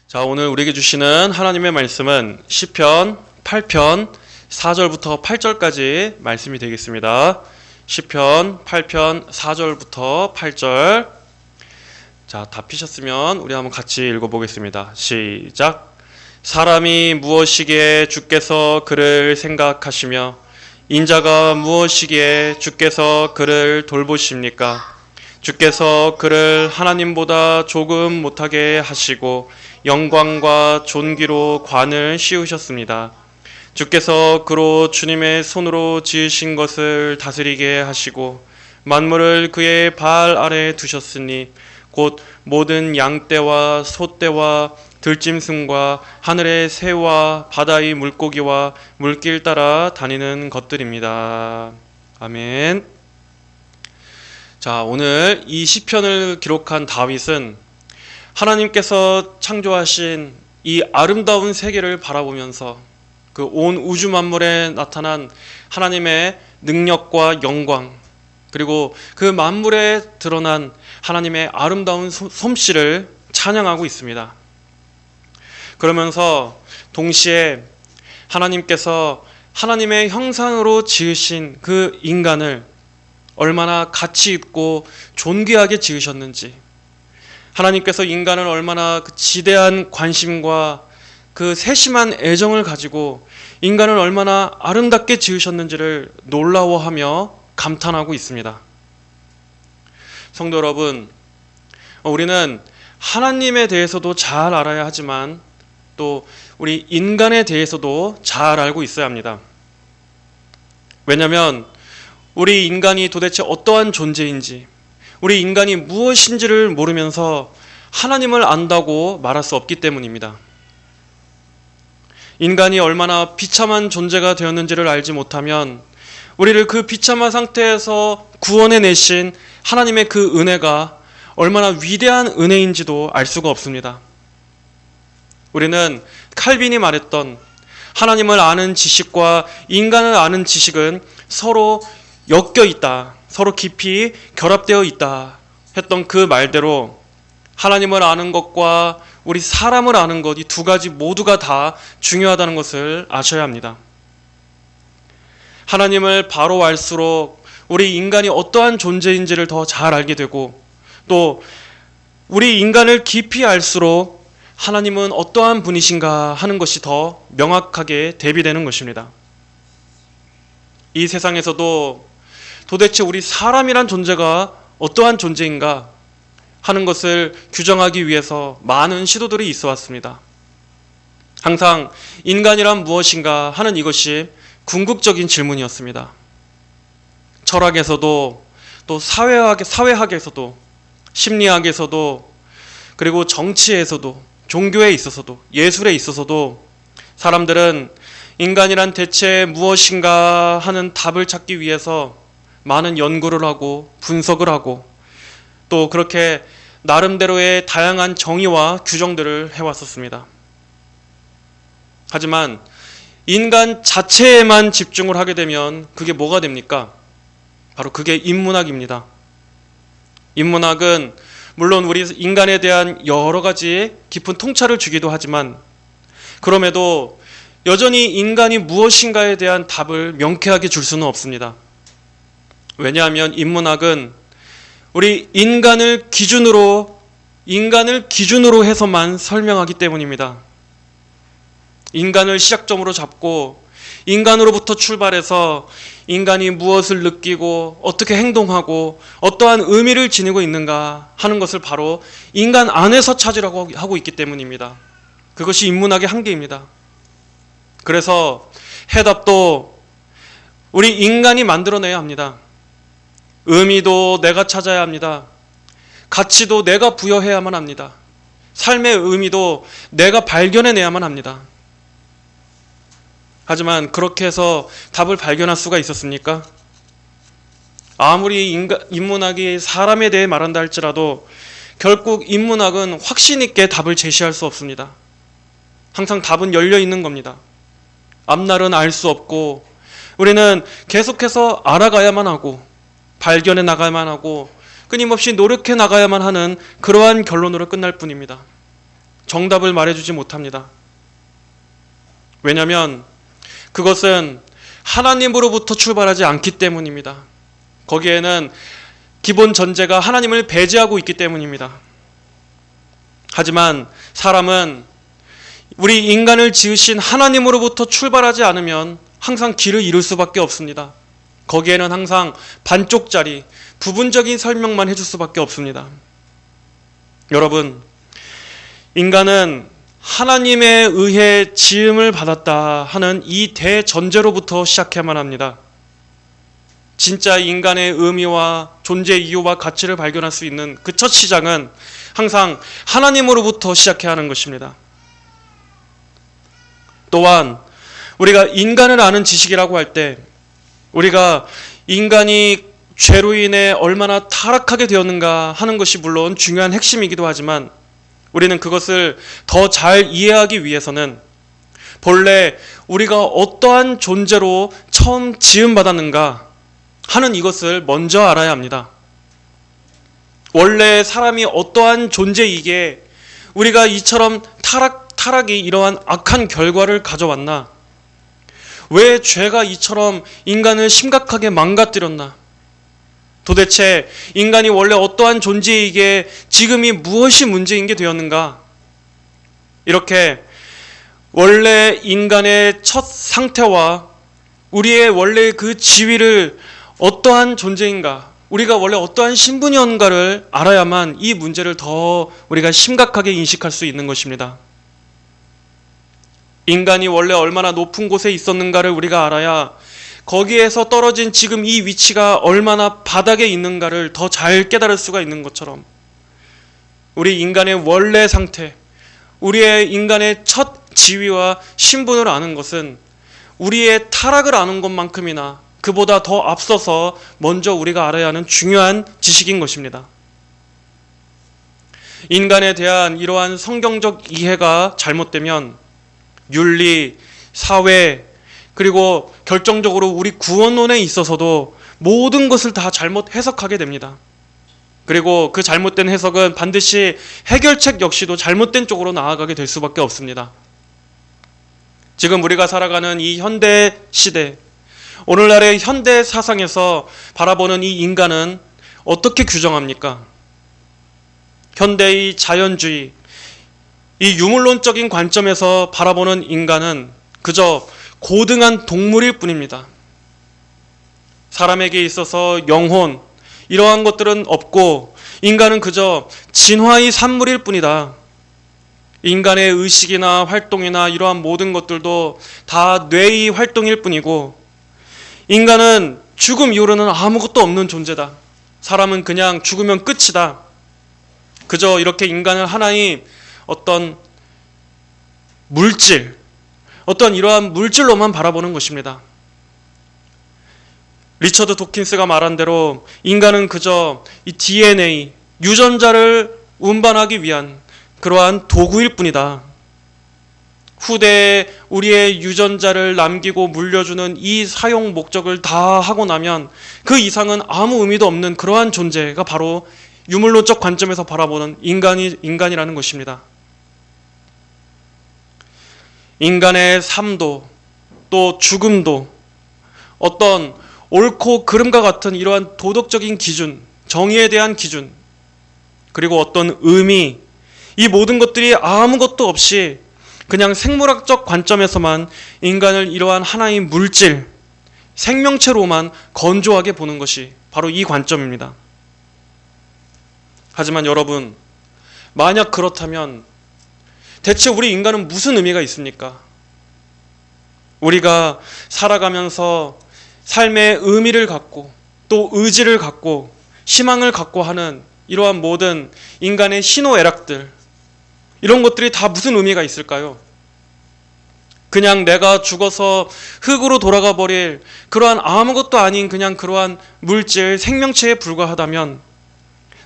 자, 오늘 우리에게 주시는 하나님의 말씀은 시편 8편 4절부터 8절까지 말씀이 되겠습니다. 시편 8편 4절부터 8절. 자, 다 피셨으면 우리 한번 같이 읽어보겠습니다. 시작. 사람이 무엇이기에 주께서 그를 생각하시며 인자가 무엇이기에 주께서 그를 돌보십니까? 주께서 그를 하나님보다 조금 못하게 하시고 영광과 존귀로 관을 씌우셨습니다. 주께서 그로 주님의 손으로 지으신 것을 다스리게 하시고 만물을 그의 발 아래 두셨으니 곧 모든 양떼와 소떼와 들짐승과 하늘의 새와 바다의 물고기와 물길 따라 다니는 것들입니다. 아멘. 자, 오늘 이 시편을 기록한 다윗은 하나님께서 창조하신 이 아름다운 세계를 바라보면서 그 온 우주 만물에 나타난 하나님의 능력과 영광, 그리고 그 만물에 드러난 하나님의 아름다운 솜씨를 찬양하고 있습니다. 그러면서 동시에 하나님께서 하나님의 형상으로 지으신 그 인간을 얼마나 가치 있고 존귀하게 지으셨는지, 하나님께서 인간을 얼마나 그 지대한 관심과 그 세심한 애정을 가지고 인간을 얼마나 아름답게 지으셨는지를 놀라워하며 감탄하고 있습니다. 성도 여러분, 우리는 하나님에 대해서도 잘 알아야 하지만 또 우리 인간에 대해서도 잘 알고 있어야 합니다. 왜냐하면 우리 인간이 도대체 어떠한 존재인지, 우리 인간이 무엇인지를 모르면서 하나님을 안다고 말할 수 없기 때문입니다. 인간이 얼마나 비참한 존재가 되었는지를 알지 못하면 우리를 그 비참한 상태에서 구원해 내신 하나님의 그 은혜가 얼마나 위대한 은혜인지도 알 수가 없습니다. 우리는 칼빈이 말했던 하나님을 아는 지식과 인간을 아는 지식은 서로 엮여 있다, 서로 깊이 결합되어 있다 했던 그 말대로 하나님을 아는 것과 우리 사람을 아는 것, 이 두 가지 모두가 다 중요하다는 것을 아셔야 합니다. 하나님을 바로 알수록 우리 인간이 어떠한 존재인지를 더 잘 알게 되고, 또 우리 인간을 깊이 알수록 하나님은 어떠한 분이신가 하는 것이 더 명확하게 대비되는 것입니다. 이 세상에서도 도대체 우리 사람이란 존재가 어떠한 존재인가 하는 것을 규정하기 위해서 많은 시도들이 있어 왔습니다. 항상 인간이란 무엇인가 하는 이것이 궁극적인 질문이었습니다. 철학에서도 또 사회학에서도 심리학에서도 그리고 정치에서도 종교에 있어서도 예술에 있어서도 사람들은 인간이란 대체 무엇인가 하는 답을 찾기 위해서 많은 연구를 하고 분석을 하고 또 그렇게 나름대로의 다양한 정의와 규정들을 해왔었습니다. 하지만 인간 자체에만 집중을 하게 되면 그게 뭐가 됩니까? 바로 그게 인문학입니다. 인문학은 물론 우리 인간에 대한 여러 가지 깊은 통찰을 주기도 하지만 그럼에도 여전히 인간이 무엇인가에 대한 답을 명쾌하게 줄 수는 없습니다. 왜냐하면 인문학은 우리 인간을 기준으로 해서만 설명하기 때문입니다. 인간을 시작점으로 잡고 인간으로부터 출발해서 인간이 무엇을 느끼고 어떻게 행동하고 어떠한 의미를 지니고 있는가 하는 것을 바로 인간 안에서 찾으려고 하고 있기 때문입니다. 그것이 인문학의 한계입니다. 그래서 해답도 우리 인간이 만들어내야 합니다. 의미도 내가 찾아야 합니다. 가치도 내가 부여해야만 합니다. 삶의 의미도 내가 발견해내야만 합니다. 하지만 그렇게 해서 답을 발견할 수가 있었습니까? 아무리 인문학이 사람에 대해 말한다 할지라도 결국 인문학은 확신 있게 답을 제시할 수 없습니다. 항상 답은 열려 있는 겁니다. 앞날은 알 수 없고 우리는 계속해서 알아가야만 하고 발견해 나가야만 하고 끊임없이 노력해 나가야만 하는 그러한 결론으로 끝날 뿐입니다. 정답을 말해주지 못합니다. 왜냐하면 그것은 하나님으로부터 출발하지 않기 때문입니다. 거기에는 기본 전제가 하나님을 배제하고 있기 때문입니다. 하지만 사람은 우리 인간을 지으신 하나님으로부터 출발하지 않으면 항상 길을 잃을 수밖에 없습니다. 거기에는 항상 반쪽짜리, 부분적인 설명만 해줄 수밖에 없습니다. 여러분, 인간은 하나님에 의해 지음을 받았다 하는 이 대전제로부터 시작해야만 합니다. 진짜 인간의 의미와 존재 이유와 가치를 발견할 수 있는 그 첫 시작은 항상 하나님으로부터 시작해야 하는 것입니다. 또한 우리가 인간을 아는 지식이라고 할 때 우리가 인간이 죄로 인해 얼마나 타락하게 되었는가 하는 것이 물론 중요한 핵심이기도 하지만 우리는 그것을 더 잘 이해하기 위해서는 본래 우리가 어떠한 존재로 처음 지음받았는가 하는 이것을 먼저 알아야 합니다. 원래 사람이 어떠한 존재이기에 우리가 이처럼 타락이 이러한 악한 결과를 가져왔나? 왜 죄가 이처럼 인간을 심각하게 망가뜨렸나? 도대체 인간이 원래 어떠한 존재이기에 지금이 무엇이 문제인 게 되었는가? 이렇게 원래 인간의 첫 상태와 우리의 원래 그 지위를 어떠한 존재인가, 우리가 원래 어떠한 신분이었는가를 알아야만 이 문제를 더 우리가 심각하게 인식할 수 있는 것입니다. 인간이 원래 얼마나 높은 곳에 있었는가를 우리가 알아야 거기에서 떨어진 지금 이 위치가 얼마나 바닥에 있는가를 더 잘 깨달을 수가 있는 것처럼 우리 인간의 원래 상태, 우리의 인간의 첫 지위와 신분을 아는 것은 우리의 타락을 아는 것만큼이나 그보다 더 앞서서 먼저 우리가 알아야 하는 중요한 지식인 것입니다. 인간에 대한 이러한 성경적 이해가 잘못되면 윤리, 사회, 그리고 결정적으로 우리 구원론에 있어서도 모든 것을 다 잘못 해석하게 됩니다. 그리고 그 잘못된 해석은 반드시 해결책 역시도 잘못된 쪽으로 나아가게 될 수밖에 없습니다. 지금 우리가 살아가는 이 현대 시대, 오늘날의 현대 사상에서 바라보는 이 인간은 어떻게 규정합니까? 현대의 자연주의, 이 유물론적인 관점에서 바라보는 인간은 그저 고등한 동물일 뿐입니다. 사람에게 있어서 영혼, 이러한 것들은 없고 인간은 그저 진화의 산물일 뿐이다. 인간의 의식이나 활동이나 이러한 모든 것들도 다 뇌의 활동일 뿐이고 인간은 죽음 이후로는 아무것도 없는 존재다. 사람은 그냥 죽으면 끝이다. 그저 이렇게 인간을 하나의 어떤 물질, 어떤 이러한 물질로만 바라보는 것입니다. 리처드 도킨스가 말한 대로 인간은 그저 이 DNA, 유전자를 운반하기 위한 그러한 도구일 뿐이다. 후대에 우리의 유전자를 남기고 물려주는 이 사용 목적을 다 하고 나면 그 이상은 아무 의미도 없는 그러한 존재가 바로 유물론적 관점에서 바라보는 인간이라는 것입니다. 인간의 삶도 또 죽음도 어떤 옳고 그름과 같은 이러한 도덕적인 기준, 정의에 대한 기준, 그리고 어떤 의미, 이 모든 것들이 아무것도 없이 그냥 생물학적 관점에서만 인간을 이러한 하나의 물질, 생명체로만 건조하게 보는 것이 바로 이 관점입니다. 하지만 여러분, 만약 그렇다면 대체 우리 인간은 무슨 의미가 있습니까? 우리가 살아가면서 삶의 의미를 갖고 또 의지를 갖고 희망을 갖고 하는 이러한 모든 인간의 희노애락들, 이런 것들이 다 무슨 의미가 있을까요? 그냥 내가 죽어서 흙으로 돌아가 버릴 그러한 아무것도 아닌 그냥 그러한 물질, 생명체에 불과하다면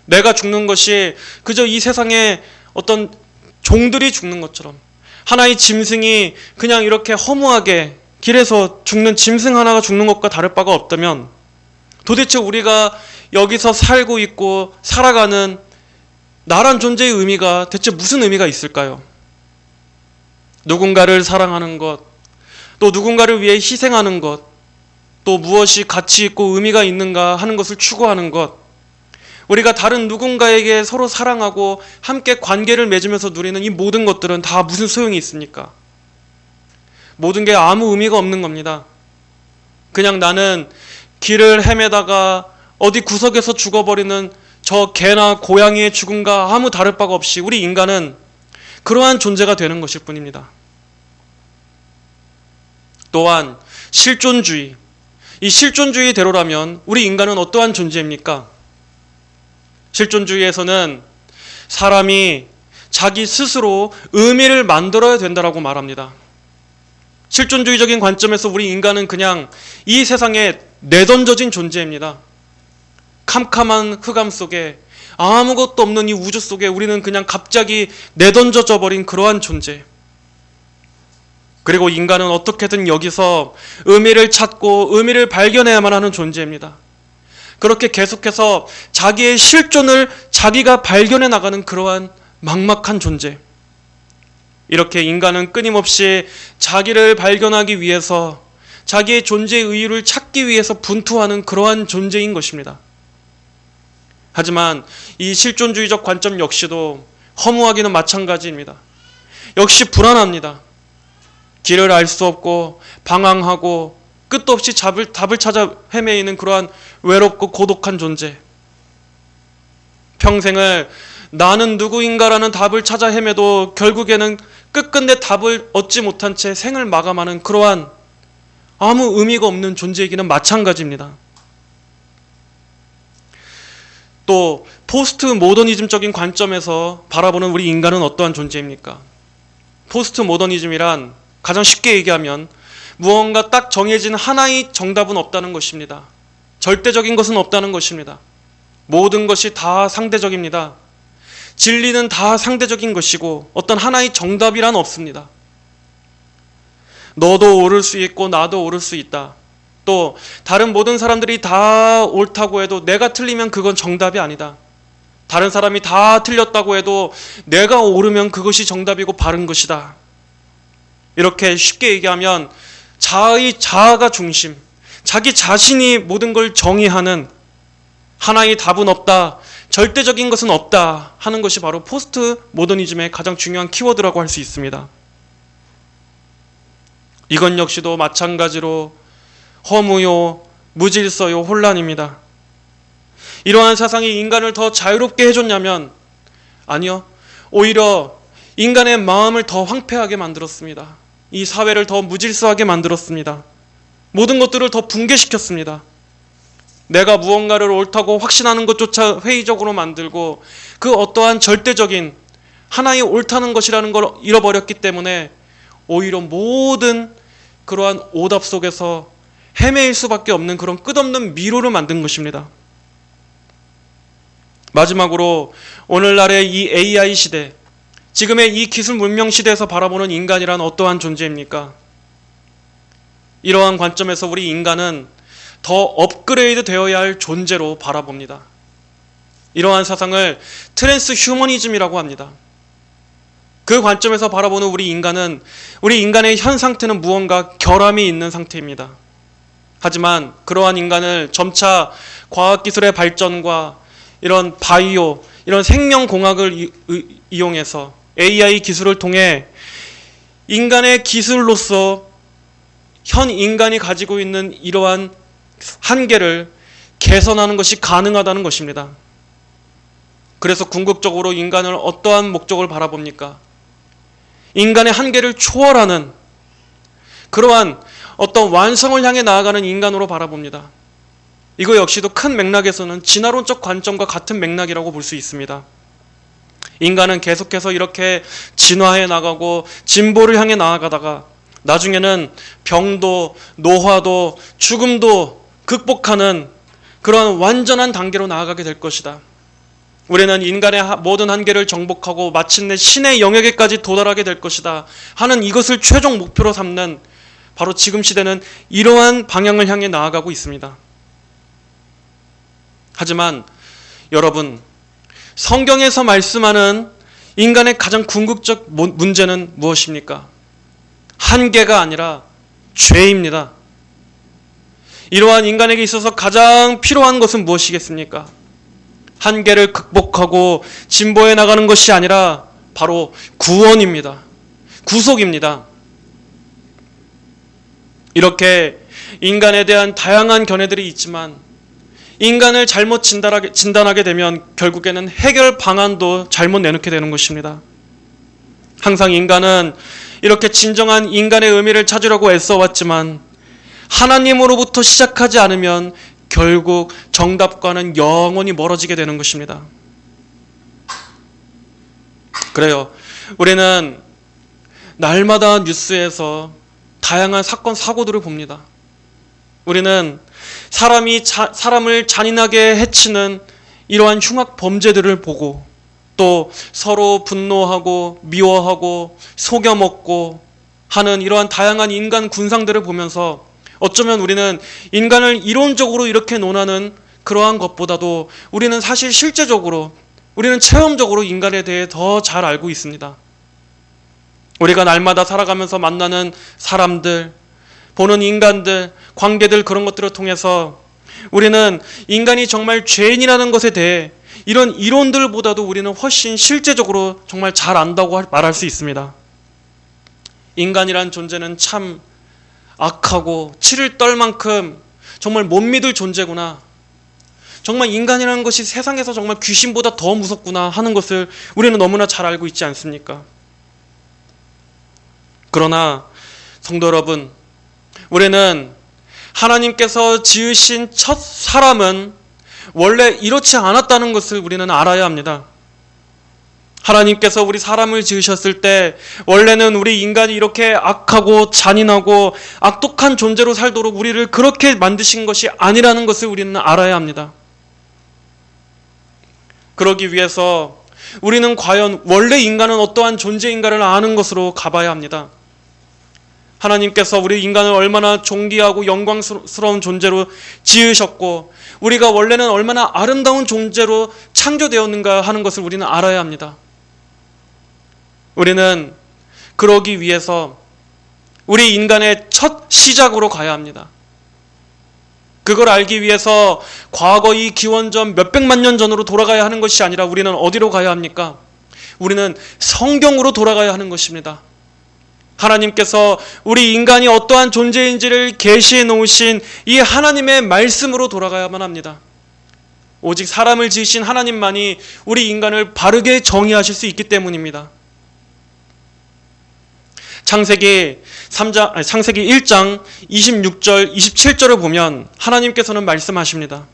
내가 죽는 것이 그저 이 세상에 어떤 종들이 죽는 것처럼, 하나의 짐승이 그냥 이렇게 허무하게 길에서 죽는 짐승 하나가 죽는 것과 다를 바가 없다면 도대체 우리가 여기서 살고 있고 살아가는 나란 존재의 의미가 대체 무슨 의미가 있을까요? 누군가를 사랑하는 것, 또 누군가를 위해 희생하는 것, 또 무엇이 가치 있고 의미가 있는가 하는 것을 추구하는 것, 우리가 다른 누군가에게 서로 사랑하고 함께 관계를 맺으면서 누리는 이 모든 것들은 다 무슨 소용이 있습니까? 모든 게 아무 의미가 없는 겁니다. 그냥 나는 길을 헤매다가 어디 구석에서 죽어버리는 저 개나 고양이의 죽음과 아무 다를 바가 없이 우리 인간은 그러한 존재가 되는 것일 뿐입니다. 또한 실존주의, 이 실존주의대로라면 우리 인간은 어떠한 존재입니까? 실존주의에서는 사람이 자기 스스로 의미를 만들어야 된다라고 말합니다. 실존주의적인 관점에서 우리 인간은 그냥 이 세상에 내던져진 존재입니다. 캄캄한 흑암 속에 아무것도 없는 이 우주 속에 우리는 그냥 갑자기 내던져져 버린 그러한 존재. 그리고 인간은 어떻게든 여기서 의미를 찾고 의미를 발견해야만 하는 존재입니다. 그렇게 계속해서 자기의 실존을 자기가 발견해 나가는 그러한 막막한 존재. 이렇게 인간은 끊임없이 자기를 발견하기 위해서 자기의 존재의 이유를 찾기 위해서 분투하는 그러한 존재인 것입니다. 하지만 이 실존주의적 관점 역시도 허무하기는 마찬가지입니다. 역시 불안합니다. 길을 알 수 없고 방황하고 끝도 없이 답을 찾아 헤매이는 그러한 외롭고 고독한 존재. 평생을 나는 누구인가라는 답을 찾아 헤매도 결국에는 끝끝내 답을 얻지 못한 채 생을 마감하는 그러한 아무 의미가 없는 존재이기는 마찬가지입니다. 또 포스트 모더니즘적인 관점에서 바라보는 우리 인간은 어떠한 존재입니까? 포스트 모더니즘이란 가장 쉽게 얘기하면 무언가 딱 정해진 하나의 정답은 없다는 것입니다. 절대적인 것은 없다는 것입니다. 모든 것이 다 상대적입니다. 진리는 다 상대적인 것이고 어떤 하나의 정답이란 없습니다. 너도 오를 수 있고 나도 오를 수 있다. 또 다른 모든 사람들이 다 옳다고 해도 내가 틀리면 그건 정답이 아니다. 다른 사람이 다 틀렸다고 해도 내가 옳으면 그것이 정답이고 바른 것이다. 이렇게 쉽게 얘기하면 자아가 중심, 자기 자신이 모든 걸 정의하는 하나의 답은 없다, 절대적인 것은 없다 하는 것이 바로 포스트 모더니즘의 가장 중요한 키워드라고 할 수 있습니다. 이건 역시도 마찬가지로 허무요, 무질서요, 혼란입니다. 이러한 세상이 인간을 더 자유롭게 해줬냐면 아니요, 오히려 인간의 마음을 더 황폐하게 만들었습니다. 이 사회를 더 무질서하게 만들었습니다. 모든 것들을 더 붕괴시켰습니다. 내가 무언가를 옳다고 확신하는 것조차 회의적으로 만들고 그 어떠한 절대적인 하나의 옳다는 것이라는 걸 잃어버렸기 때문에 오히려 모든 그러한 오답 속에서 헤매일 수밖에 없는 그런 끝없는 미로를 만든 것입니다. 마지막으로 오늘날의 이 AI 시대, 지금의 이 기술 문명 시대에서 바라보는 인간이란 어떠한 존재입니까? 이러한 관점에서 우리 인간은 더 업그레이드 되어야 할 존재로 바라봅니다. 이러한 사상을 트랜스 휴머니즘이라고 합니다. 그 관점에서 바라보는 우리 인간의 현 상태는 무언가 결함이 있는 상태입니다. 하지만 그러한 인간을 점차 과학기술의 발전과 이런 바이오, 이런 생명공학을 이용해서 AI 기술을 통해 인간의 기술로서 현 인간이 가지고 있는 이러한 한계를 개선하는 것이 가능하다는 것입니다. 그래서 궁극적으로 인간을 어떠한 목적을 바라봅니까? 인간의 한계를 초월하는 그러한 어떤 완성을 향해 나아가는 인간으로 바라봅니다. 이거 역시도 큰 맥락에서는 진화론적 관점과 같은 맥락이라고 볼 수 있습니다. 인간은 계속해서 이렇게 진화해 나가고 진보를 향해 나아가다가 나중에는 병도 노화도 죽음도 극복하는 그런 완전한 단계로 나아가게 될 것이다. 우리는 인간의 모든 한계를 정복하고 마침내 신의 영역에까지 도달하게 될 것이다 하는 이것을 최종 목표로 삼는 바로 지금 시대는 이러한 방향을 향해 나아가고 있습니다. 하지만 여러분, 성경에서 말씀하는 인간의 가장 궁극적 문제는 무엇입니까? 한계가 아니라 죄입니다. 이러한 인간에게 있어서 가장 필요한 것은 무엇이겠습니까? 한계를 극복하고 진보해 나가는 것이 아니라 바로 구원입니다. 구속입니다. 이렇게 인간에 대한 다양한 견해들이 있지만 인간을 잘못 진단하게 되면 결국에는 해결 방안도 잘못 내놓게 되는 것입니다. 항상 인간은 이렇게 진정한 인간의 의미를 찾으려고 애써왔지만 하나님으로부터 시작하지 않으면 결국 정답과는 영원히 멀어지게 되는 것입니다. 그래요. 우리는 날마다 뉴스에서 다양한 사건, 사고들을 봅니다. 우리는 사람을 잔인하게 해치는 이러한 흉악 범죄들을 보고 또 서로 분노하고 미워하고 속여먹고 하는 이러한 다양한 인간 군상들을 보면서 어쩌면 우리는 인간을 이론적으로 이렇게 논하는 그러한 것보다도 우리는 사실 실제적으로 우리는 체험적으로 인간에 대해 더 잘 알고 있습니다. 우리가 날마다 살아가면서 만나는 사람들, 보는 인간들, 관계들 그런 것들을 통해서 우리는 인간이 정말 죄인이라는 것에 대해 이런 이론들보다도 우리는 훨씬 실제적으로 정말 잘 안다고 말할 수 있습니다. 인간이란 존재는 참 악하고 치를 떨 만큼 정말 못 믿을 존재구나. 정말 인간이라는 것이 세상에서 정말 귀신보다 더 무섭구나 하는 것을 우리는 너무나 잘 알고 있지 않습니까? 그러나 성도 여러분, 우리는 하나님께서 지으신 첫 사람은 원래 이렇지 않았다는 것을 우리는 알아야 합니다. 하나님께서 우리 사람을 지으셨을 때 원래는 우리 인간이 이렇게 악하고 잔인하고 악독한 존재로 살도록 우리를 그렇게 만드신 것이 아니라는 것을 우리는 알아야 합니다. 그러기 위해서 우리는 과연 원래 인간은 어떠한 존재인가를 아는 것으로 가봐야 합니다. 하나님께서 우리 인간을 얼마나 존귀하고 영광스러운 존재로 지으셨고 우리가 원래는 얼마나 아름다운 존재로 창조되었는가 하는 것을 우리는 알아야 합니다. 우리는 그러기 위해서 우리 인간의 첫 시작으로 가야 합니다. 그걸 알기 위해서 과거의 기원전 몇백만 년 전으로 돌아가야 하는 것이 아니라 우리는 어디로 가야 합니까? 우리는 성경으로 돌아가야 하는 것입니다. 하나님께서 우리 인간이 어떠한 존재인지를 계시해 놓으신 이 하나님의 말씀으로 돌아가야만 합니다. 오직 사람을 지으신 하나님만이 우리 인간을 바르게 정의하실 수 있기 때문입니다. 창세기 1장 26절, 27절을 보면 하나님께서는 말씀하십니다.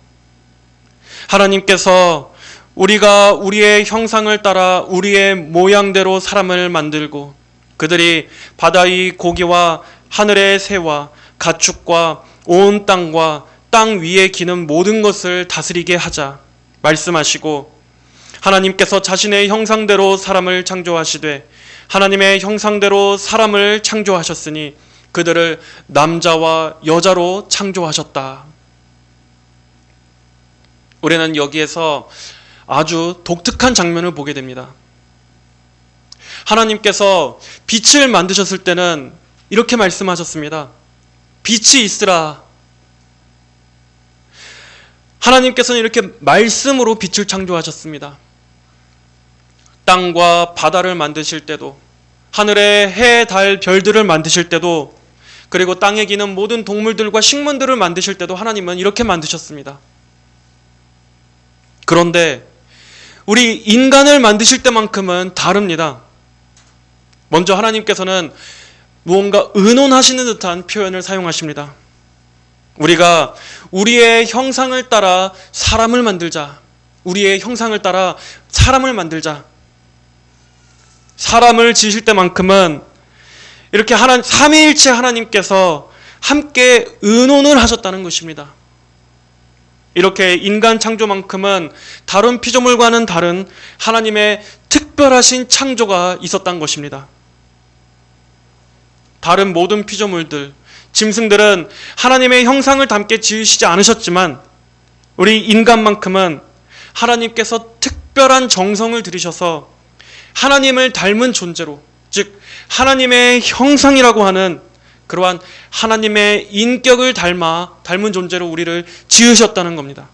하나님께서 우리가 우리의 형상을 따라 우리의 모양대로 사람을 만들고 그들이 바다의 고기와 하늘의 새와 가축과 온 땅과 땅 위에 기는 모든 것을 다스리게 하자 말씀하시고 하나님께서 자신의 형상대로 사람을 창조하시되 하나님의 형상대로 사람을 창조하셨으니 그들을 남자와 여자로 창조하셨다. 우리는 여기에서 아주 독특한 장면을 보게 됩니다. 하나님께서 빛을 만드셨을 때는 이렇게 말씀하셨습니다. 빛이 있으라. 하나님께서는 이렇게 말씀으로 빛을 창조하셨습니다. 땅과 바다를 만드실 때도 하늘의 해, 달, 별들을 만드실 때도 그리고 땅에 기는 모든 동물들과 식물들을 만드실 때도 하나님은 이렇게 만드셨습니다. 그런데 우리 인간을 만드실 때만큼은 다릅니다. 먼저 하나님께서는 무언가 의논하시는 듯한 표현을 사용하십니다. 우리가 우리의 형상을 따라 사람을 만들자. 우리의 형상을 따라 사람을 만들자. 사람을 지으실 때만큼은 이렇게 삼위일체 하나님께서 함께 의논을 하셨다는 것입니다. 이렇게 인간 창조만큼은 다른 피조물과는 다른 하나님의 특별하신 창조가 있었던 것입니다. 다른 모든 피조물들, 짐승들은 하나님의 형상을 담게 지으시지 않으셨지만 우리 인간만큼은 하나님께서 특별한 정성을 들이셔서 하나님을 닮은 존재로 즉 하나님의 형상이라고 하는 그러한 하나님의 인격을 닮은 존재로 우리를 지으셨다는 겁니다.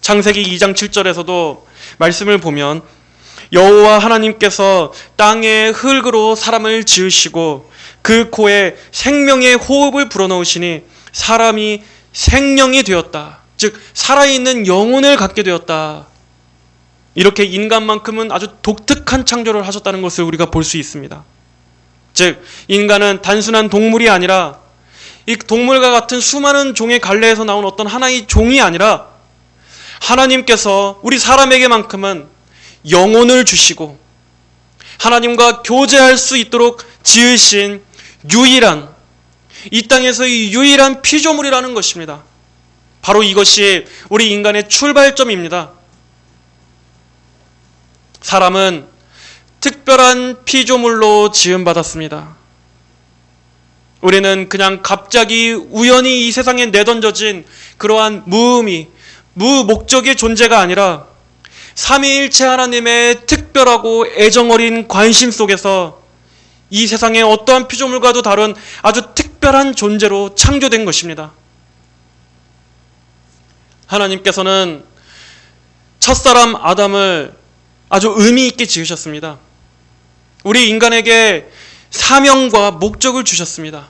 창세기 2장 7절에서도 말씀을 보면 여호와 하나님께서 땅의 흙으로 사람을 지으시고 그 코에 생명의 호흡을 불어넣으시니 사람이 생명이 되었다. 즉 살아있는 영혼을 갖게 되었다. 이렇게 인간만큼은 아주 독특한 창조를 하셨다는 것을 우리가 볼 수 있습니다. 즉 인간은 단순한 동물이 아니라 이 동물과 같은 수많은 종의 갈래에서 나온 어떤 하나의 종이 아니라 하나님께서 우리 사람에게만큼은 영혼을 주시고 하나님과 교제할 수 있도록 지으신 유일한, 이 땅에서의 유일한 피조물이라는 것입니다. 바로 이것이 우리 인간의 출발점입니다. 사람은 특별한 피조물로 지음받았습니다. 우리는 그냥 갑자기 우연히 이 세상에 내던져진 그러한 무목적의 존재가 아니라 삼위일체 하나님의 특별하고 애정어린 관심 속에서 이 세상의 어떠한 피조물과도 다른 아주 특별한 존재로 창조된 것입니다. 하나님께서는 첫사람 아담을 아주 의미 있게 지으셨습니다. 우리 인간에게 사명과 목적을 주셨습니다.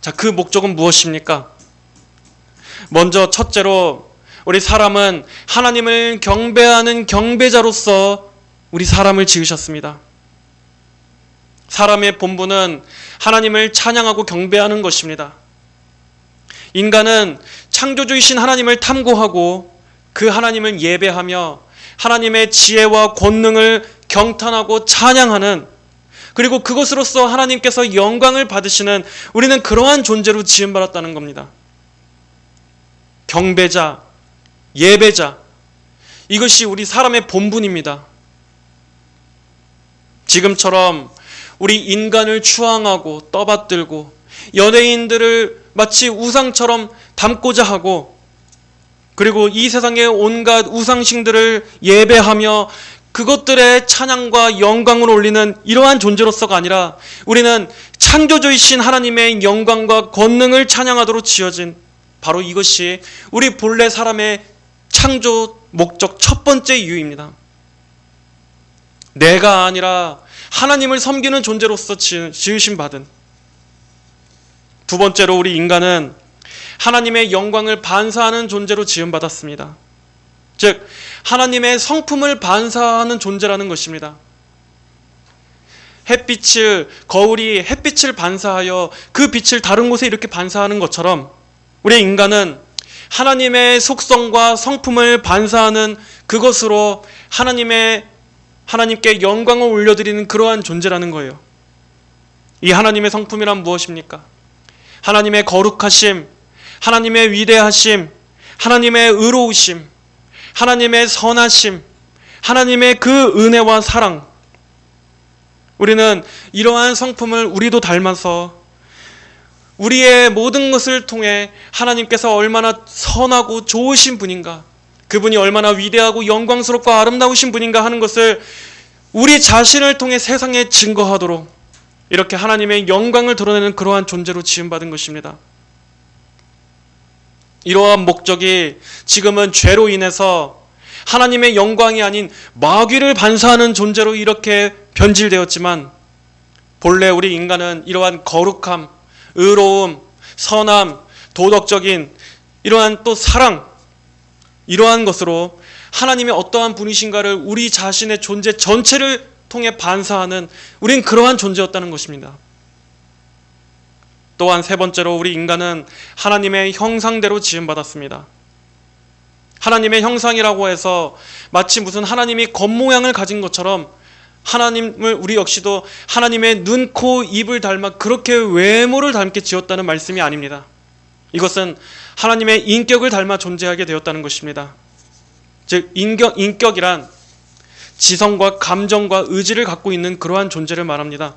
자, 그 목적은 무엇입니까? 먼저 첫째로 우리 사람은 하나님을 경배하는 경배자로서 우리 사람을 지으셨습니다. 사람의 본분은 하나님을 찬양하고 경배하는 것입니다. 인간은 창조주이신 하나님을 탐구하고 그 하나님을 예배하며 하나님의 지혜와 권능을 경탄하고 찬양하는, 그리고 그것으로서 하나님께서 영광을 받으시는, 우리는 그러한 존재로 지음받았다는 겁니다. 경배자, 예배자, 이것이 우리 사람의 본분입니다. 지금처럼 우리 인간을 추앙하고 떠받들고 연예인들을 마치 우상처럼 닮고자 하고, 그리고 이 세상의 온갖 우상신들을 예배하며 그것들의 찬양과 영광을 올리는 이러한 존재로서가 아니라 우리는 창조주이신 하나님의 영광과 권능을 찬양하도록 지어진, 바로 이것이 우리 본래 사람의 창조 목적 첫 번째 이유입니다. 내가 아니라 하나님을 섬기는 존재로서 지으심 받은. 두 번째로 우리 인간은 하나님의 영광을 반사하는 존재로 지음받았습니다. 즉 하나님의 성품을 반사하는 존재라는 것입니다. 거울이 햇빛을 반사하여 그 빛을 다른 곳에 이렇게 반사하는 것처럼 우리 인간은 하나님의 속성과 성품을 반사하는 그것으로 하나님께 영광을 올려드리는 그러한 존재라는 거예요. 이 하나님의 성품이란 무엇입니까? 하나님의 거룩하심, 하나님의 위대하심, 하나님의 의로우심, 하나님의 선하심, 하나님의 그 은혜와 사랑. 우리는 이러한 성품을 우리도 닮아서 우리의 모든 것을 통해 하나님께서 얼마나 선하고 좋으신 분인가, 그분이 얼마나 위대하고 영광스럽고 아름다우신 분인가 하는 것을 우리 자신을 통해 세상에 증거하도록 이렇게 하나님의 영광을 드러내는 그러한 존재로 지음받은 것입니다. 이러한 목적이 지금은 죄로 인해서 하나님의 영광이 아닌 마귀를 반사하는 존재로 이렇게 변질되었지만, 본래 우리 인간은 이러한 거룩함, 의로움, 선함, 도덕적인 이러한 또 사랑, 이러한 것으로 하나님의 어떠한 분이신가를 우리 자신의 존재 전체를 통해 반사하는, 우린 그러한 존재였다는 것입니다. 또한 세 번째로 우리 인간은 하나님의 형상대로 지음받았습니다. 하나님의 형상이라고 해서 마치 무슨 하나님이 겉모양을 가진 것처럼 하나님을 우리 역시도 하나님의 눈, 코, 입을 닮아 그렇게 외모를 닮게 지었다는 말씀이 아닙니다. 이것은 하나님의 인격을 닮아 존재하게 되었다는 것입니다. 즉 인격이란 지성과 감정과 의지를 갖고 있는 그러한 존재를 말합니다.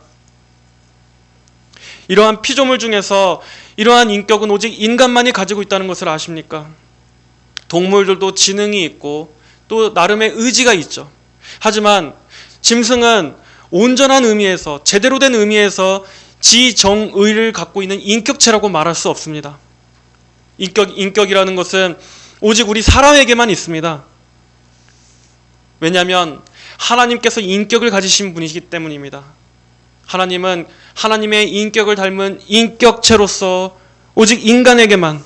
이러한 피조물 중에서 이러한 인격은 오직 인간만이 가지고 있다는 것을 아십니까? 동물들도 지능이 있고 또 나름의 의지가 있죠. 하지만 짐승은 온전한 의미에서, 제대로 된 의미에서 지정의를 갖고 있는 인격체라고 말할 수 없습니다. 인격이라는 것은 오직 우리 사람에게만 있습니다. 왜냐하면 하나님께서 인격을 가지신 분이기 때문입니다. 하나님은 하나님의 인격을 닮은 인격체로서 오직 인간에게만,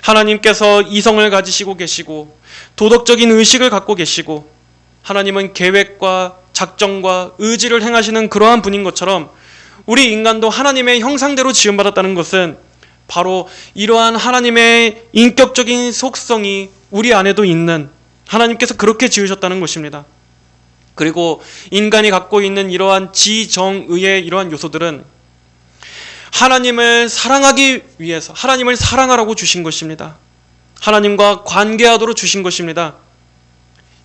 하나님께서 이성을 가지시고 계시고 도덕적인 의식을 갖고 계시고 하나님은 계획과 작정과 의지를 행하시는 그러한 분인 것처럼 우리 인간도 하나님의 형상대로 지음받았다는 것은 바로 이러한 하나님의 인격적인 속성이 우리 안에도 있는, 하나님께서 그렇게 지으셨다는 것입니다. 그리고 인간이 갖고 있는 이러한 지정의의 이러한 요소들은 하나님을 사랑하기 위해서 하나님을 사랑하라고 주신 것입니다. 하나님과 관계하도록 주신 것입니다.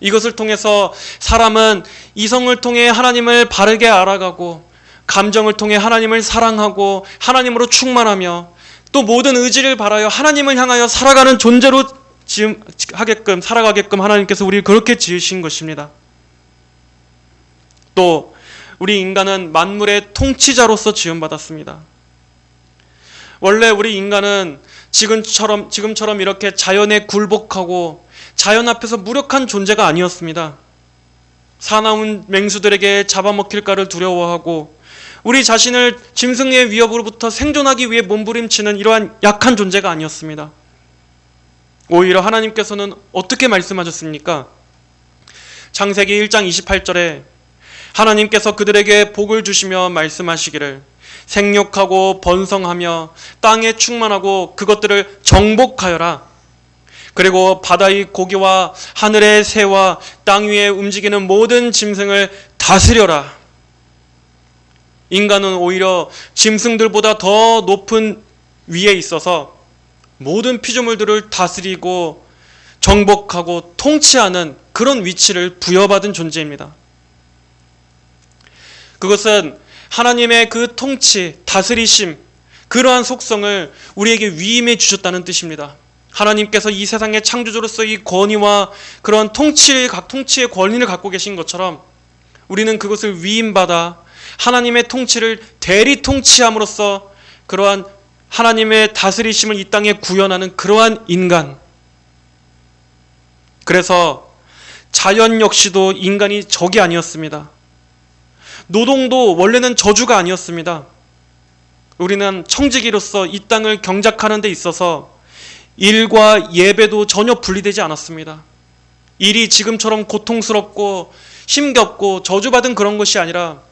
이것을 통해서 사람은 이성을 통해 하나님을 바르게 알아가고 감정을 통해 하나님을 사랑하고 하나님으로 충만하며 또 모든 의지를 바라여 하나님을 향하여 살아가는 존재로 살아가게끔 하나님께서 우리를 그렇게 지으신 것입니다. 또 우리 인간은 만물의 통치자로서 지음받았습니다. 원래 우리 인간은 지금처럼 이렇게 자연에 굴복하고 자연 앞에서 무력한 존재가 아니었습니다. 사나운 맹수들에게 잡아먹힐까를 두려워하고 우리 자신을 짐승의 위협으로부터 생존하기 위해 몸부림치는 이러한 약한 존재가 아니었습니다. 오히려 하나님께서는 어떻게 말씀하셨습니까? 창세기 1장 28절에 하나님께서 그들에게 복을 주시며 말씀하시기를 생육하고 번성하며 땅에 충만하고 그것들을 정복하여라. 그리고 바다의 고기와 하늘의 새와 땅 위에 움직이는 모든 짐승을 다스려라. 인간은 오히려 짐승들보다 더 높은 위에 있어서 모든 피조물들을 다스리고 정복하고 통치하는 그런 위치를 부여받은 존재입니다. 그것은 하나님의 그 통치, 다스리심, 그러한 속성을 우리에게 위임해 주셨다는 뜻입니다. 하나님께서 이 세상의 창조주로서 이 권위와 그런 통치의 권위를 갖고 계신 것처럼 우리는 그것을 위임받아 하나님의 통치를 대리 통치함으로써 그러한 하나님의 다스리심을 이 땅에 구현하는 그러한 인간. 그래서 자연 역시도 인간이 적이 아니었습니다. 노동도 원래는 저주가 아니었습니다. 우리는 청지기로서 이 땅을 경작하는 데 있어서 일과 예배도 전혀 분리되지 않았습니다. 일이 지금처럼 고통스럽고 힘겹고 저주받은 그런 것이 아니라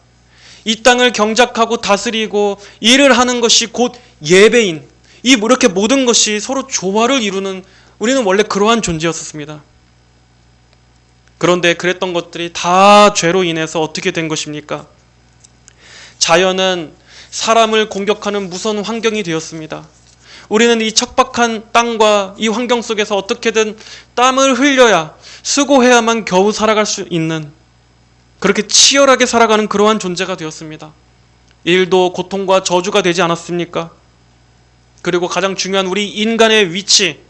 이 땅을 경작하고 다스리고 일을 하는 것이 곧 예배인, 이렇게 모든 것이 서로 조화를 이루는, 우리는 원래 그러한 존재였었습니다. 그런데 그랬던 것들이 다 죄로 인해서 어떻게 된 것입니까? 자연은 사람을 공격하는 무서운 환경이 되었습니다. 우리는 이 척박한 땅과 이 환경 속에서 어떻게든 땀을 흘려야, 수고해야만 겨우 살아갈 수 있는, 그렇게 치열하게 살아가는 그러한 존재가 되었습니다. 일도 고통과 저주가 되지 않았습니까? 그리고 가장 중요한 우리 인간의 위치,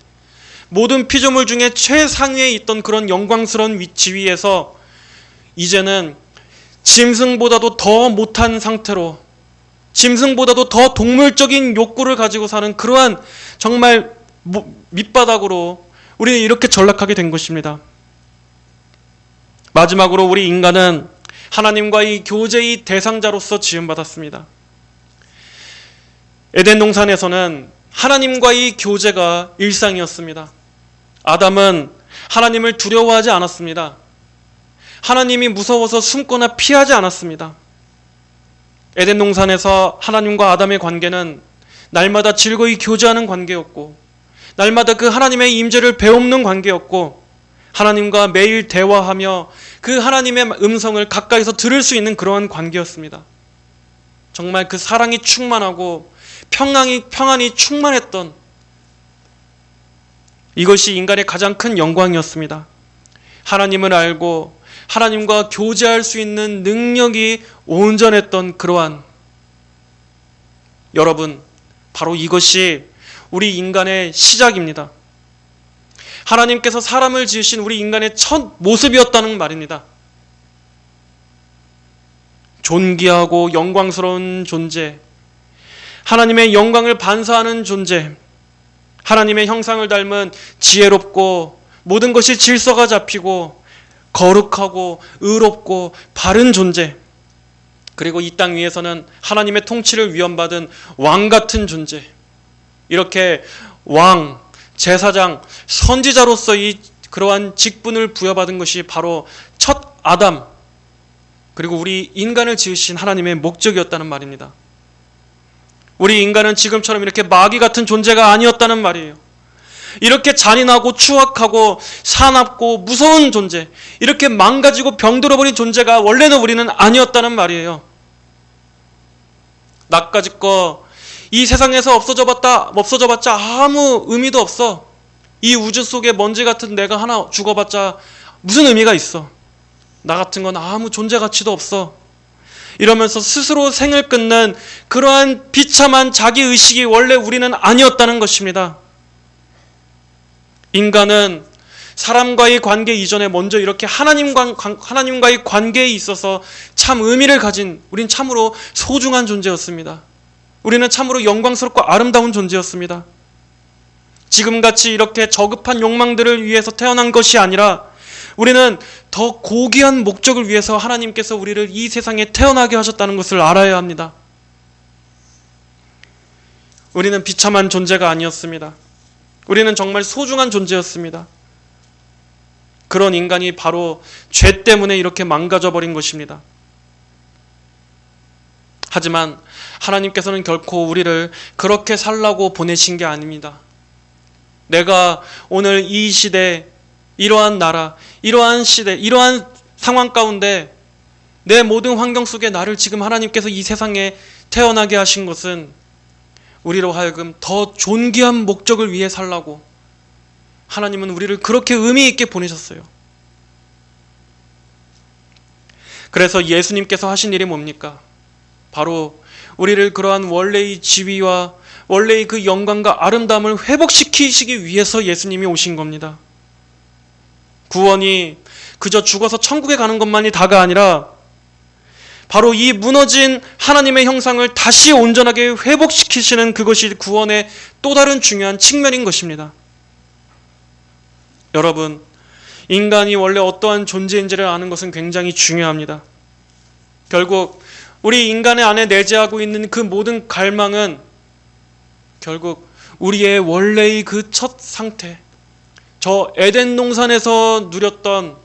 모든 피조물 중에 최상위에 있던 그런 영광스러운 지위에서 이제는 짐승보다도 더 못한 상태로, 짐승보다도 더 동물적인 욕구를 가지고 사는 그러한 정말 밑바닥으로 우리는 이렇게 전락하게 된 것입니다. 마지막으로 우리 인간은 하나님과의 교제의 대상자로서 지음받았습니다. 에덴 동산에서는 하나님과의 교제가 일상이었습니다. 아담은 하나님을 두려워하지 않았습니다. 하나님이 무서워서 숨거나 피하지 않았습니다. 에덴 동산에서 하나님과 아담의 관계는 날마다 즐거이 교제하는 관계였고, 날마다 그 하나님의 임재를 배움는 관계였고, 하나님과 매일 대화하며 그 하나님의 음성을 가까이서 들을 수 있는 그러한 관계였습니다. 정말 그 사랑이 충만하고 평안이 충만했던, 이것이 인간의 가장 큰 영광이었습니다. 하나님을 알고 하나님과 교제할 수 있는 능력이 온전했던 그러한, 여러분, 바로 이것이 우리 인간의 시작입니다. 하나님께서 사람을 지으신 우리 인간의 첫 모습이었다는 말입니다. 존귀하고 영광스러운 존재, 하나님의 영광을 반사하는 존재, 하나님의 형상을 닮은 지혜롭고 모든 것이 질서가 잡히고 거룩하고 의롭고 바른 존재, 그리고 이 땅 위에서는 하나님의 통치를 위엄받은 왕 같은 존재, 이렇게 왕, 제사장, 선지자로서 이 그러한 직분을 부여받은 것이 바로 첫 아담, 그리고 우리 인간을 지으신 하나님의 목적이었다는 말입니다. 우리 인간은 지금처럼 이렇게 마귀 같은 존재가 아니었다는 말이에요. 이렇게 잔인하고 추악하고 사납고 무서운 존재, 이렇게 망가지고 병들어버린 존재가 원래는 우리는 아니었다는 말이에요. 나까짓거 이 세상에서 없어져봤자 아무 의미도 없어. 이 우주 속에 먼지 같은 내가 하나 죽어봤자 무슨 의미가 있어. 나 같은 건 아무 존재 가치도 없어. 이러면서 스스로 생을 끊는 그러한 비참한 자기의식이 원래 우리는 아니었다는 것입니다. 인간은 사람과의 관계 이전에 먼저 이렇게 하나님과의 관계에 있어서 참 의미를 가진, 우린 참으로 소중한 존재였습니다. 우리는 참으로 영광스럽고 아름다운 존재였습니다. 지금같이 이렇게 저급한 욕망들을 위해서 태어난 것이 아니라 우리는 더 고귀한 목적을 위해서 하나님께서 우리를 이 세상에 태어나게 하셨다는 것을 알아야 합니다. 우리는 비참한 존재가 아니었습니다. 우리는 정말 소중한 존재였습니다. 그런 인간이 바로 죄 때문에 이렇게 망가져버린 것입니다. 하지만 하나님께서는 결코 우리를 그렇게 살라고 보내신 게 아닙니다. 내가 오늘 이 시대, 이러한 나라, 이러한 시대, 이러한 상황 가운데 내 모든 환경 속에 나를 지금 하나님께서 이 세상에 태어나게 하신 것은 우리로 하여금 더 존귀한 목적을 위해 살라고 하나님은 우리를 그렇게 의미 있게 보내셨어요. 그래서 예수님께서 하신 일이 뭡니까? 바로 우리를 그러한 원래의 지위와 원래의 그 영광과 아름다움을 회복시키시기 위해서 예수님이 오신 겁니다. 구원이 그저 죽어서 천국에 가는 것만이 다가 아니라 바로 이 무너진 하나님의 형상을 다시 온전하게 회복시키시는 그것이 구원의 또 다른 중요한 측면인 것입니다. 여러분, 인간이 원래 어떠한 존재인지를 아는 것은 굉장히 중요합니다. 결국 우리 인간의 안에 내재하고 있는 그 모든 갈망은 결국 우리의 원래의 그 첫 상태, 저 에덴 동산에서 누렸던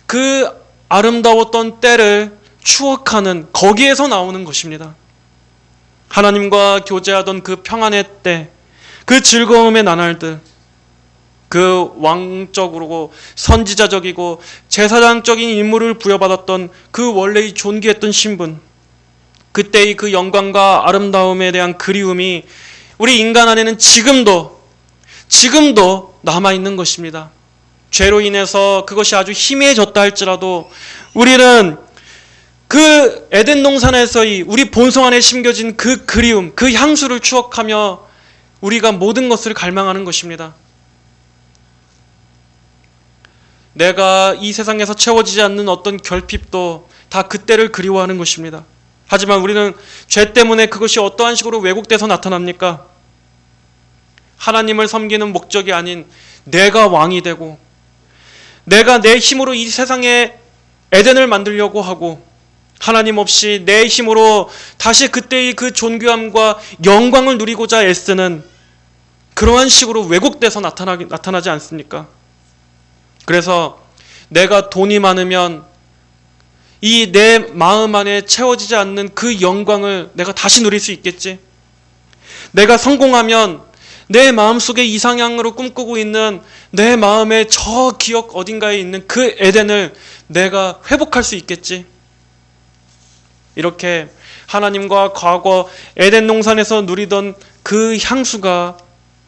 그 아름다웠던 때를 추억하는 거기에서 나오는 것입니다. 하나님과 교제하던 그 평안의 때, 그 즐거움의 나날들, 그 왕적으로 선지자적이고 제사장적인 임무를 부여받았던 그 원래의 존귀했던 신분, 그때의 그 영광과 아름다움에 대한 그리움이 우리 인간 안에는 지금도 남아있는 것입니다. 죄로 인해서 그것이 아주 희미해졌다 할지라도 우리는 그 에덴 동산에서의 우리 본성 안에 심겨진 그 그리움, 그 향수를 추억하며 우리가 모든 것을 갈망하는 것입니다. 내가 이 세상에서 채워지지 않는 어떤 결핍도 다 그때를 그리워하는 것입니다. 하지만 우리는 죄 때문에 그것이 어떠한 식으로 왜곡돼서 나타납니까? 하나님을 섬기는 목적이 아닌 내가 왕이 되고 내가 내 힘으로 이 세상에 에덴을 만들려고 하고 하나님 없이 내 힘으로 다시 그때의 그 존귀함과 영광을 누리고자 애쓰는 그러한 식으로 왜곡돼서 나타나지 않습니까? 그래서 내가 돈이 많으면 이 내 마음 안에 채워지지 않는 그 영광을 내가 다시 누릴 수 있겠지. 내가 성공하면 내 마음속에 이상향으로 꿈꾸고 있는 내 마음의 저 기억 어딘가에 있는 그 에덴을 내가 회복할 수 있겠지. 이렇게 하나님과 과거 에덴 동산에서 누리던 그 향수가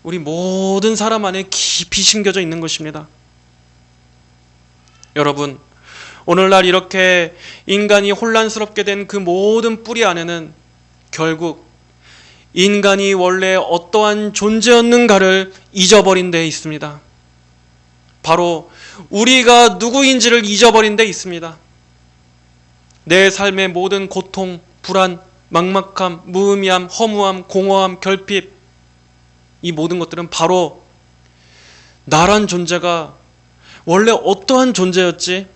우리 모든 사람 안에 깊이 심겨져 있는 것입니다. 여러분, 오늘날 이렇게 인간이 혼란스럽게 된 그 모든 뿌리 안에는 결국 인간이 원래 어떠한 존재였는가를 잊어버린 데 있습니다. 바로 우리가 누구인지를 잊어버린 데 있습니다. 내 삶의 모든 고통, 불안, 막막함, 무의미함, 허무함, 공허함, 결핍, 이 모든 것들은 바로 나란 존재가 원래 어떠한 존재였지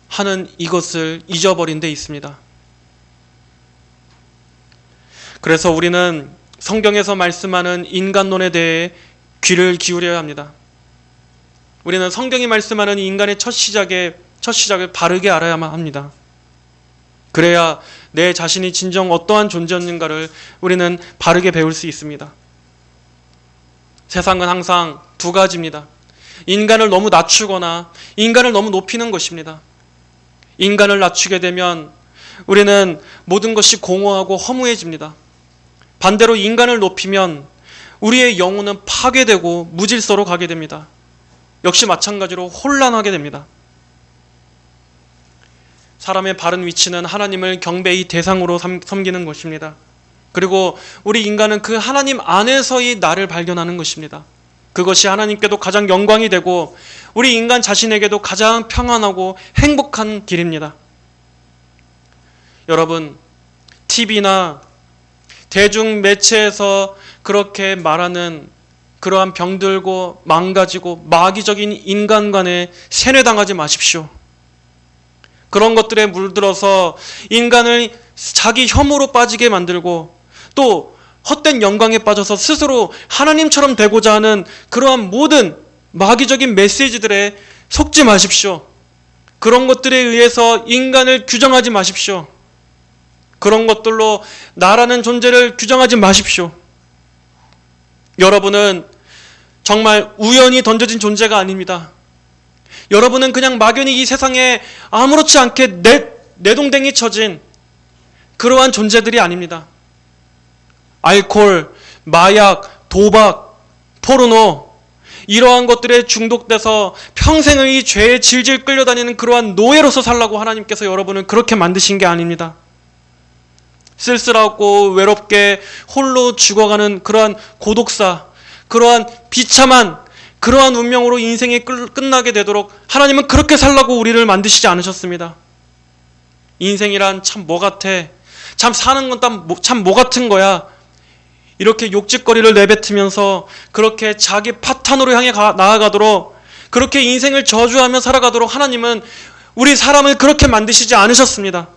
하는 이것을 잊어버린 데 있습니다. 그래서 우리는 성경에서 말씀하는 인간론에 대해 귀를 기울여야 합니다. 우리는 성경이 말씀하는 인간의 첫 시작을 바르게 알아야만 합니다. 그래야 내 자신이 진정 어떠한 존재였는가를 우리는 바르게 배울 수 있습니다. 세상은 항상 두 가지입니다. 인간을 너무 낮추거나 인간을 너무 높이는 것입니다. 인간을 낮추게 되면 우리는 모든 것이 공허하고 허무해집니다. 반대로 인간을 높이면 우리의 영혼은 파괴되고 무질서로 가게 됩니다. 역시 마찬가지로 혼란하게 됩니다. 사람의 바른 위치는 하나님을 경배의 대상으로 섬기는 것입니다. 그리고 우리 인간은 그 하나님 안에서의 나를 발견하는 것입니다. 그것이 하나님께도 가장 영광이 되고 우리 인간 자신에게도 가장 평안하고 행복한 길입니다. 여러분, TV나 대중 매체에서 그렇게 말하는 그러한 병들고 망가지고 마귀적인 인간관에 세뇌당하지 마십시오. 그런 것들에 물들어서 인간을 자기 혐오로 빠지게 만들고 또 헛된 영광에 빠져서 스스로 하나님처럼 되고자 하는 그러한 모든 마귀적인 메시지들에 속지 마십시오. 그런 것들에 의해서 인간을 규정하지 마십시오. 그런 것들로 나라는 존재를 규정하지 마십시오. 여러분은 정말 우연히 던져진 존재가 아닙니다. 여러분은 그냥 막연히 이 세상에 아무렇지 않게 내동댕이 쳐진 그러한 존재들이 아닙니다. 알코올, 마약, 도박, 포르노 이러한 것들에 중독돼서 평생을 이 죄에 질질 끌려다니는 그러한 노예로서 살라고 하나님께서 여러분을 그렇게 만드신 게 아닙니다. 쓸쓸하고 외롭게 홀로 죽어가는 그러한 고독사, 그러한 비참한 그러한 운명으로 인생이 끝나게 되도록 하나님은 그렇게 살라고 우리를 만드시지 않으셨습니다. 인생이란 참 뭐 같아? 참 사는 건 참 뭐 같은 거야? 이렇게 욕짓거리를 내뱉으면서 그렇게 자기 파탄으로 향해 나아가도록 그렇게 인생을 저주하며 살아가도록 하나님은 우리 사람을 그렇게 만드시지 않으셨습니다.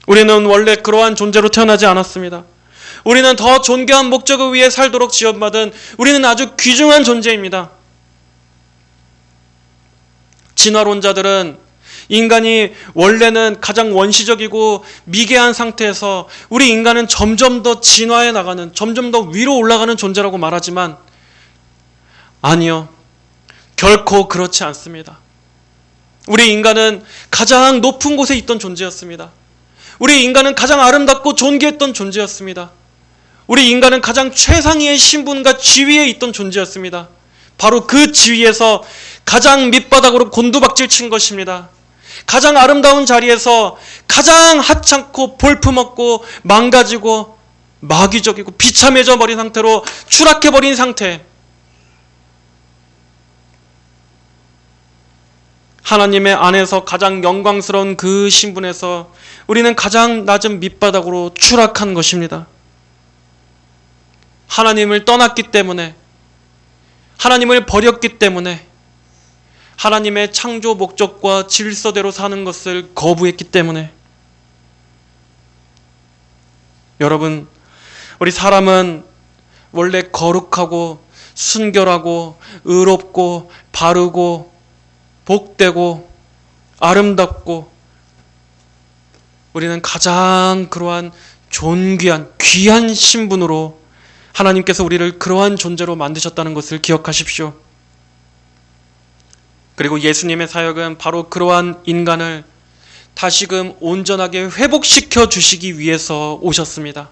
우리는 원래 그러한 존재로 태어나지 않았습니다. 우리는 더 존귀한 목적을 위해 살도록 지원받은 우리는 아주 귀중한 존재입니다. 진화론자들은 인간이 원래는 가장 원시적이고 미개한 상태에서 우리 인간은 점점 더 진화해 나가는, 점점 더 위로 올라가는 존재라고 말하지만 아니요. 결코 그렇지 않습니다. 우리 인간은 가장 높은 곳에 있던 존재였습니다. 우리 인간은 가장 아름답고 존귀했던 존재였습니다. 우리 인간은 가장 최상위의 신분과 지위에 있던 존재였습니다. 바로 그 지위에서 가장 밑바닥으로 곤두박질 친 것입니다. 가장 아름다운 자리에서 가장 하찮고 볼품없고 망가지고 마귀적이고 비참해져 버린 상태로 추락해 버린 상태. 하나님의 안에서 가장 영광스러운 그 신분에서 우리는 가장 낮은 밑바닥으로 추락한 것입니다. 하나님을 떠났기 때문에, 하나님을 버렸기 때문에, 하나님의 창조 목적과 질서대로 사는 것을 거부했기 때문에. 여러분, 우리 사람은 원래 거룩하고 순결하고 의롭고 바르고 복되고 아름답고 우리는 가장 그러한 존귀한 귀한 신분으로 하나님께서 우리를 그러한 존재로 만드셨다는 것을 기억하십시오. 그리고 예수님의 사역은 바로 그러한 인간을 다시금 온전하게 회복시켜 주시기 위해서 오셨습니다.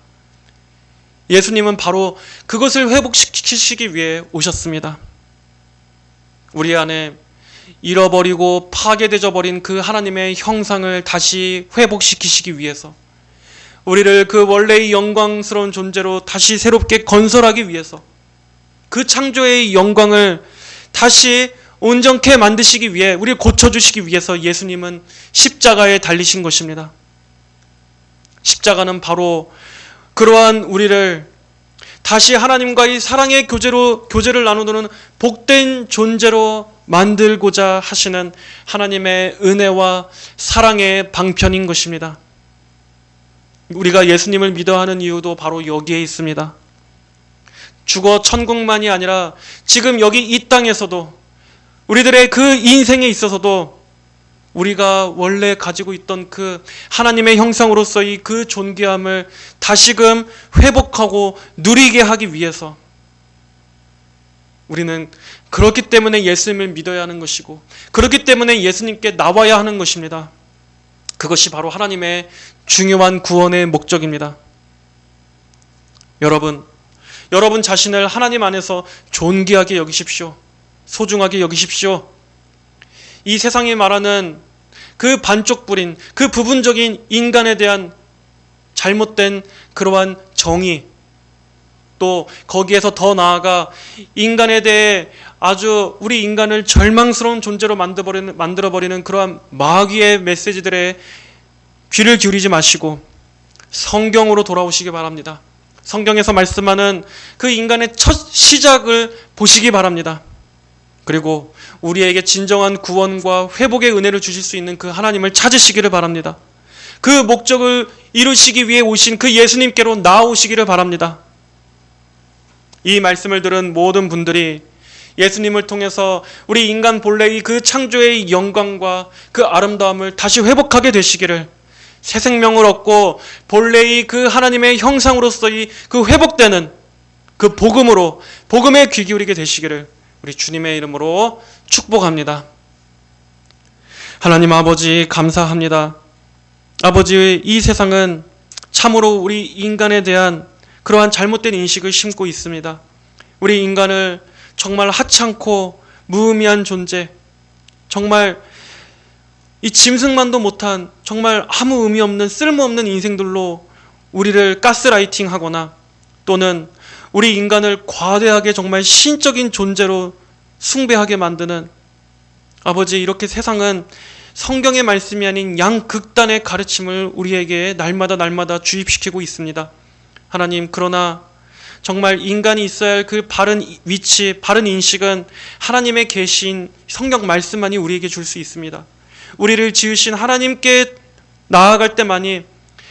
예수님은 바로 그것을 회복시키시기 위해 오셨습니다. 우리 안에 잃어버리고 파괴되어 버린 그 하나님의 형상을 다시 회복시키시기 위해서, 우리를 그 원래의 영광스러운 존재로 다시 새롭게 건설하기 위해서, 그 창조의 영광을 다시 온전케 만드시기 위해, 우리를 고쳐주시기 위해서 예수님은 십자가에 달리신 것입니다. 십자가는 바로 그러한 우리를 다시 하나님과의 사랑의 교제를 나누는 복된 존재로 만들고자 하시는 하나님의 은혜와 사랑의 방편인 것입니다. 우리가 예수님을 믿어야 하는 이유도 바로 여기에 있습니다. 죽어 천국만이 아니라 지금 여기 이 땅에서도 우리들의 그 인생에 있어서도 우리가 원래 가지고 있던 그 하나님의 형상으로서의 그 존귀함을 다시금 회복하고 누리게 하기 위해서 우리는 그렇기 때문에 예수님을 믿어야 하는 것이고, 그렇기 때문에 예수님께 나와야 하는 것입니다. 그것이 바로 하나님의 중요한 구원의 목적입니다. 여러분 자신을 하나님 안에서 존귀하게 여기십시오. 소중하게 여기십시오. 이 세상이 말하는 그 반쪽불인, 그 부분적인 인간에 대한 잘못된 그러한 정의, 또 거기에서 더 나아가 인간에 대해 아주 우리 인간을 절망스러운 존재로 만들어버리는 그러한 마귀의 메시지들에 귀를 기울이지 마시고 성경으로 돌아오시기 바랍니다. 성경에서 말씀하는 그 인간의 첫 시작을 보시기 바랍니다. 그리고 우리에게 진정한 구원과 회복의 은혜를 주실 수 있는 그 하나님을 찾으시기를 바랍니다. 그 목적을 이루시기 위해 오신 그 예수님께로 나아오시기를 바랍니다. 이 말씀을 들은 모든 분들이 예수님을 통해서 우리 인간 본래의 그 창조의 영광과 그 아름다움을 다시 회복하게 되시기를, 새 생명을 얻고 본래의 그 하나님의 형상으로서의 그 회복되는 그 복음으로, 복음에 귀 기울이게 되시기를 우리 주님의 이름으로 축복합니다. 하나님 아버지 감사합니다. 아버지, 이 세상은 참으로 우리 인간에 대한 그러한 잘못된 인식을 심고 있습니다. 우리 인간을 정말 하찮고 무의미한 존재, 정말 이 짐승만도 못한 정말 아무 의미 없는 쓸모없는 인생들로 우리를 가스라이팅하거나 또는 우리 인간을 과대하게 정말 신적인 존재로 숭배하게 만드는, 아버지, 이렇게 세상은 성경의 말씀이 아닌 양극단의 가르침을 우리에게 날마다 주입시키고 있습니다. 하나님, 그러나 정말 인간이 있어야 할 그 바른 위치, 바른 인식은 하나님의 계신 성경 말씀만이 우리에게 줄 수 있습니다. 우리를 지으신 하나님께 나아갈 때만이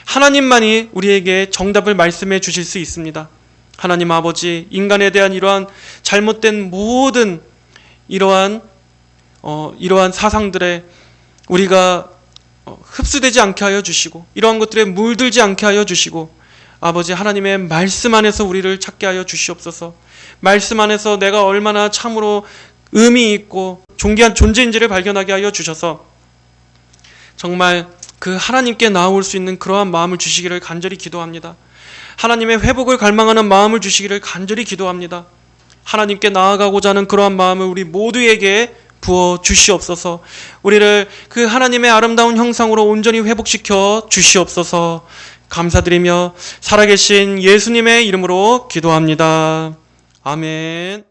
하나님만이 우리에게 정답을 말씀해 주실 수 있습니다. 하나님 아버지, 인간에 대한 이러한 잘못된 모든 이러한 사상들에 우리가 흡수되지 않게 하여 주시고, 이러한 것들에 물들지 않게 하여 주시고, 아버지, 하나님의 말씀 안에서 우리를 찾게 하여 주시옵소서. 말씀 안에서 내가 얼마나 참으로 의미 있고 존귀한 존재인지를 발견하게 하여 주셔서 정말 그 하나님께 나아올 수 있는 그러한 마음을 주시기를 간절히 기도합니다. 하나님의 회복을 갈망하는 마음을 주시기를 간절히 기도합니다. 하나님께 나아가고자 하는 그러한 마음을 우리 모두에게 부어 주시옵소서. 우리를 그 하나님의 아름다운 형상으로 온전히 회복시켜 주시옵소서. 감사드리며 살아계신 예수님의 이름으로 기도합니다. 아멘.